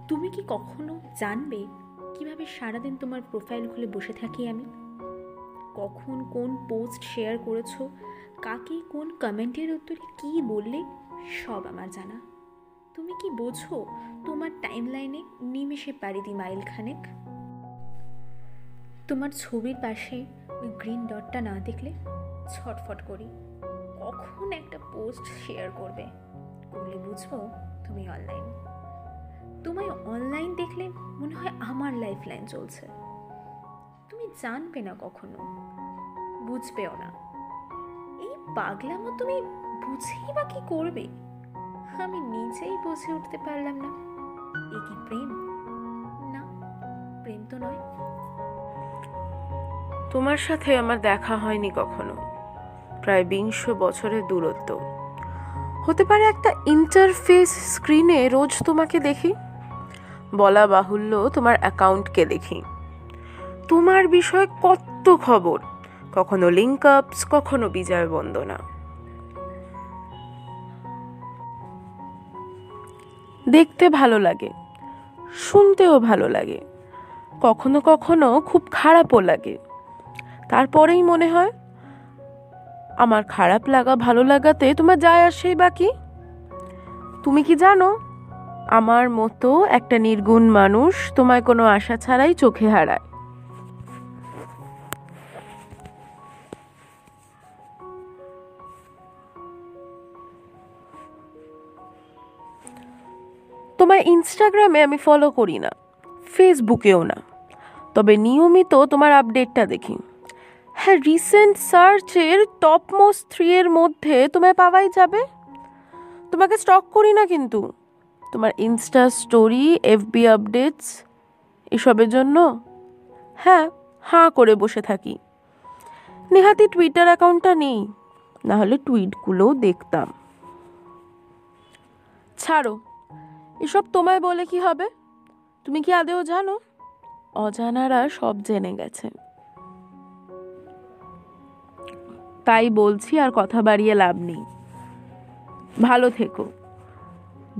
তুমি কি কখনো জানবে কিভাবে সারাদিন তোমার প্রোফাইল খুলে বসে থাকি আমি? কখন কোন পোস্ট শেয়ার করেছো, কাকে কোন কমেন্টের উত্তরে কী বললে, সব আমার জানা। তুমি কি বোঝো তোমার টাইমলাইনে নিমেষে পাড়ি দি মাইল খানেক? তোমার ছবির পাশে ওই গ্রিন ডটটা না দেখলে ছটফট করি, কখন একটা পোস্ট শেয়ার করবে, করলে বুঝবো তুমি অনলাইন। তোমায় অনলাইন দেখলে মনে হয় আমার লাইফ লাইন চলছে। তুমি জানবে না কখনো, বুঝবেও না। এই পাগলামো তুমি বুঝেই বা কি করবে? আমি নিজেই বুঝে উঠতে পারলাম না। এ কি প্রেম? না, প্রেম তো নয়। তোমার সাথে আমার দেখা হয়নি কখনো, প্রায় 20 বছরের দূরত্ব। হতে পারে একটা ইন্টারফেস স্ক্রিনে রোজ তোমাকে দেখি, বলা বাহুল্য তোমার অ্যাকাউন্টকে দেখি। তোমার বিষয়ে কত খবর, কখনো লিঙ্ক আপস, কখনো বিজয় বন্দনা। দেখতে ভালো লাগে, শুনতেও ভালো লাগে, কখনো কখনো খুব খারাপও লাগে। তারপরেই মনে হয় আমার খারাপ লাগা ভালো লাগাতে তোমার যায় আসেই বাকি। তুমি কি জানো, আমার মতো একটা নির্গুণ মানুষ তোমায় কোনো আশা ছাড়াই চোখে হারায়। তোমার ইনস্টাগ্রামে আমি ফলো করি না, ফেসবুকেও না, তবে নিয়মিত তোমার আপডেটটা দেখি। হ্যাঁ, রিসেন্ট সার্চের টপ মোস্ট 3 এর মধ্যে তোমায় পাওয়াই যাবে। তোমাকে স্টক করি না, কিন্তু তোমার ইনস্টা স্টোরি, এফবি আপডেটস এসবের জন্য হ্যাঁ হাঁ করে বসে থাকি। নেহাতি টুইটার অ্যাকাউন্টটা নেই, না হলে টুইটগুলোও দেখতাম। ছাড়ো, এসব তোমায় বলে কি হবে? তুমি কি আদেও জানো? অজানারা সব জেনে গেছে। তাই বলছি, আর কথা বাড়িয়ে লাভ নেই। ভালো থেকো।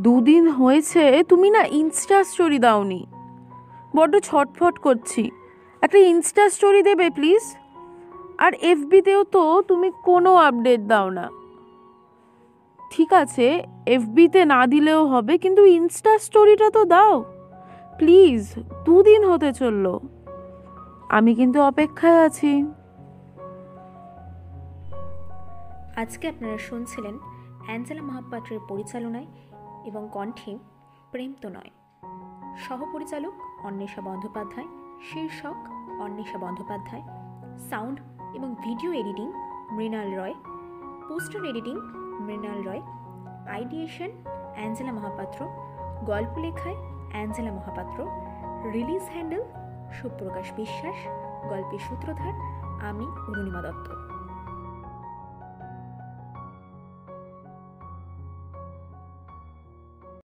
2 দিন হয়েছে তুমি না ইনস্টা স্টোরি দাওনি, বড্ড ছটফট করছি। একটা ইনস্টা স্টোরি দেবে প্লিজ। আর এফবিতেও তো তুমি কোনো আপডেট দাও না। ঠিক আছে, এফবিতে না দিলেও হবে, কিন্তু ইনস্টা স্টোরিটা তো দাও প্লিজ। 2 দিন হতে চললো, আমি কিন্তু অপেক্ষায় আছি। আজকে আপনারা শুনছিলেন অ্যাঞ্জেলা মহাপাত্রের পরিচালনায় এবং কণ্ঠে প্রেম তো নয়। সহপরিচালক অন্বেষা বন্দ্যোপাধ্যায়, শীর্ষক অন্বেষা বন্দ্যোপাধ্যায়, সাউন্ড এবং video editing Mrinal Roy, poster editing Mrinal Roy, ideation Angela Mohapatra, গল্প লেখায় Angela Mohapatra, release handle Suprakash Biswas, গল্পের সূত্রধার আমি অরুণিমা দত্ত।